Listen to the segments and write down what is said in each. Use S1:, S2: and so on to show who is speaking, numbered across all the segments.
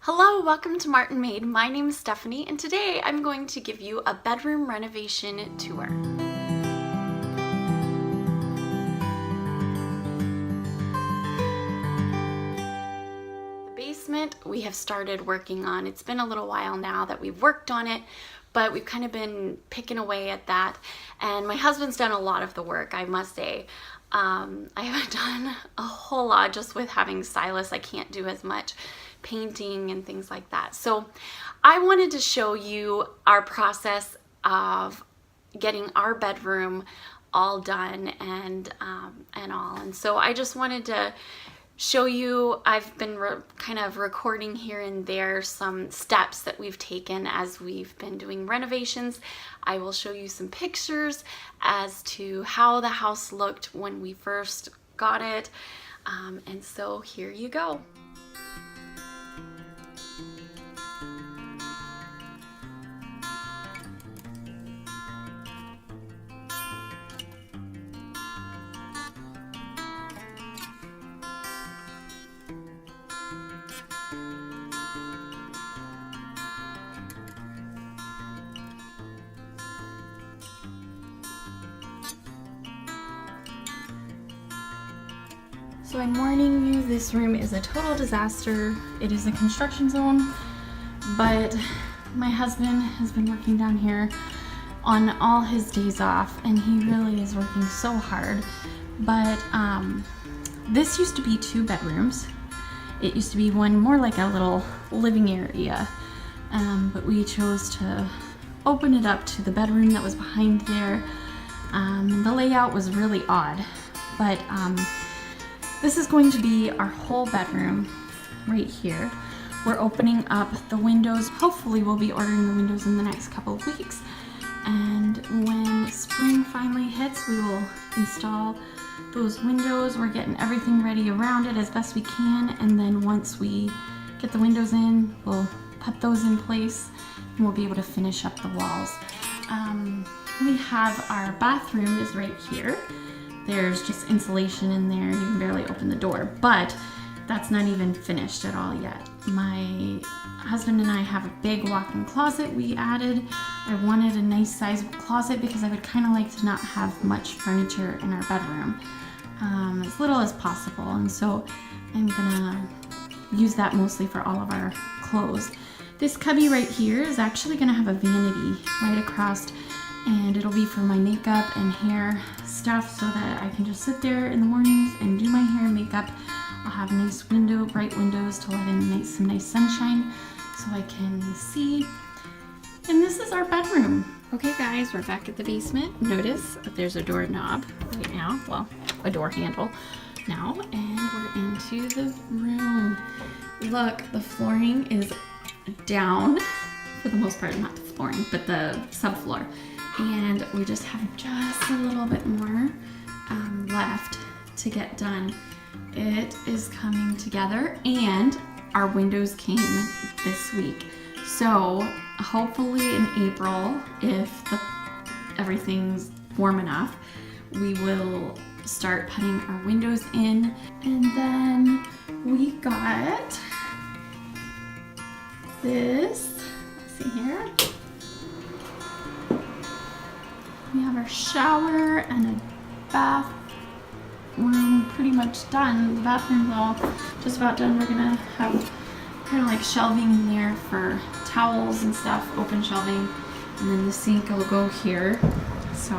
S1: Hello, welcome to Martinmade. My name is Stephanie, and today I'm going to give you a bedroom renovation tour. The basement we have started working on. It's been a little while now that we've worked on it, but we've kind of been picking away at that, and my husband's done a lot of the work, I must say. I haven't done a whole lot just with having Silas. I can't do as much painting and things like that. So I wanted to show you our process of getting our bedroom all done and all. And so I just wanted to show you, I've been kind of recording here and there some steps that we've taken as we've been doing renovations. I will show you some pictures as to how the house looked when we first got it. And so here you go. So I'm warning you, this room is a total disaster. It is a construction zone, but my husband has been working down here on all his days off, and he really is working so hard. But this used to be 2 bedrooms. It used to be one more like a little living area, but we chose to open it up to the bedroom that was behind there. The layout was really odd, but this is going to be our whole bedroom right here. We're opening up the windows. Hopefully we'll be ordering the windows in the next couple of weeks. And when spring finally hits, we will install those windows. We're getting everything ready around it as best we can. And then once we get the windows in, we'll put those in place and we'll be able to finish up the walls. We have our bathroom is right here. There's just insulation in there. You can barely open the door, but that's not even finished at all yet. My husband and I have a big walk-in closet we added. I wanted a nice size closet because I would kind of like to not have much furniture in our bedroom, as little as possible. And so I'm gonna use that mostly for all of our clothes. This cubby right here is actually gonna have a vanity right across, and it'll be for my makeup and hair stuff so that I can just sit there in the mornings and do my hair and makeup. I'll have a nice window, bright windows to let in some nice sunshine so I can see. And this is our bedroom. Okay guys, we're back at the basement. Notice that there's a doorknob right now, well, a door handle now, and we're into the room. Look, the flooring is down for the most part, not the flooring, but the subfloor. And we just have just a little bit more left to get done. It is coming together, and our windows came this week. So hopefully in April, if everything's warm enough, we will start putting our windows in. And then we got this, let's see here. We have our shower and a bathroom pretty much done. The bathroom's all just about done. We're gonna have kind of like shelving in there for towels and stuff, open shelving, and then the sink will go here. So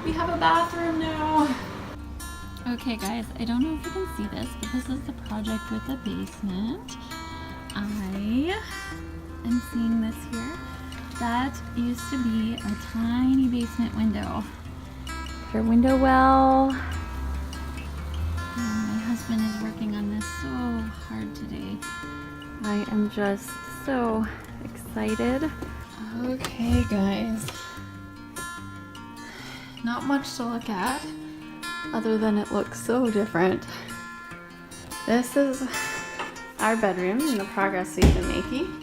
S1: we have a bathroom now. Okay guys, I don't know if you can see this, but this is the project with the basement. I am seeing this here. That used to be a tiny basement window. Your window well. My husband is working on this so hard today. I am just so excited. Okay guys, not much to look at other than it looks so different. This is our bedroom and the progress we've been making.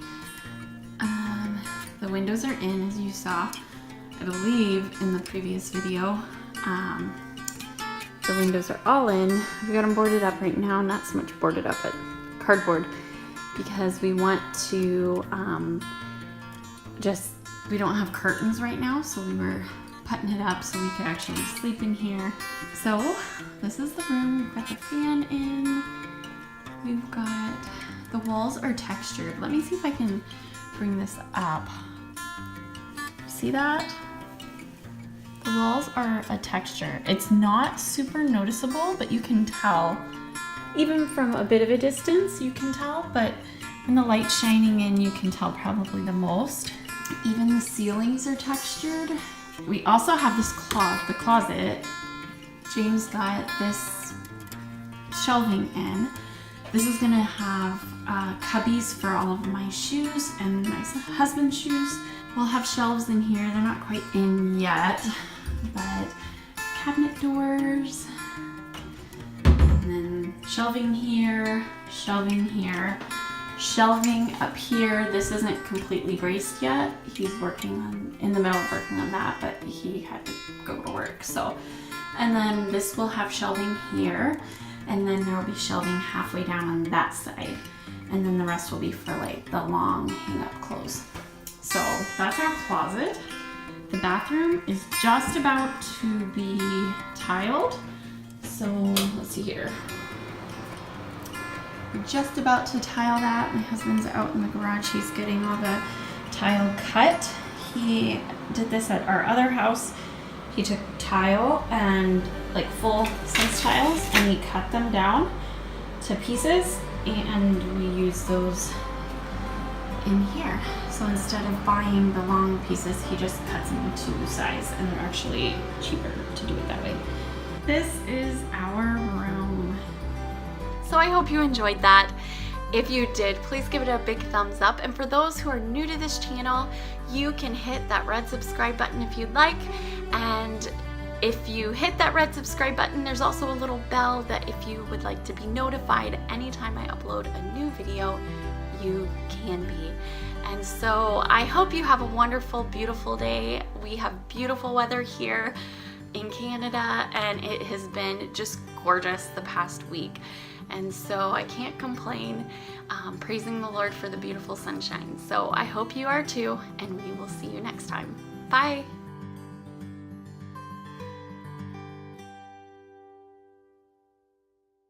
S1: The windows are in, as you saw, I believe, in the previous video. The windows are all in. We got them boarded up right now, not so much boarded up, but cardboard, because we want to we don't have curtains right now, so we were putting it up so we could actually sleep in here. So this is the room. We've got the fan in. We've got, the walls are textured. Let me see if I can bring this up. See that? The walls are a texture. It's not super noticeable, but you can tell. Even from a bit of a distance, you can tell, but when the light's shining in, you can tell probably the most. Even the ceilings are textured. We also have this the closet. James got this shelving in. This is gonna have cubbies for all of my shoes and my husband's shoes. We'll have shelves in here. They're not quite in yet, but cabinet doors. And then shelving here, shelving here, shelving up here. This isn't completely braced yet. He's in the middle of working on that, but he had to go to work, so. And then this will have shelving here, and then there will be shelving halfway down on that side. And then the rest will be for like the long hang-up clothes. So that's our closet. The bathroom is just about to be tiled. So let's see here. We're just about to tile that. My husband's out in the garage. He's getting all the tile cut. He did this at our other house. He took tile and like full size tiles and he cut them down to pieces, and we use those in here. So instead of buying the long pieces, he just cuts them to size, and they're actually cheaper to do it that way. This is our room. So I hope you enjoyed that. If you did, please give it a big thumbs up. And for those who are new to this channel, you can hit that red subscribe button if you'd like. And if you hit that red subscribe button, there's also a little bell that if you would like to be notified anytime I upload a new video, you can be. And so I hope you have a wonderful, beautiful day. We have beautiful weather here in Canada, and it has been just gorgeous the past week. And so I can't complain, praising the Lord for the beautiful sunshine. So I hope you are too, and we will see you next time. Bye.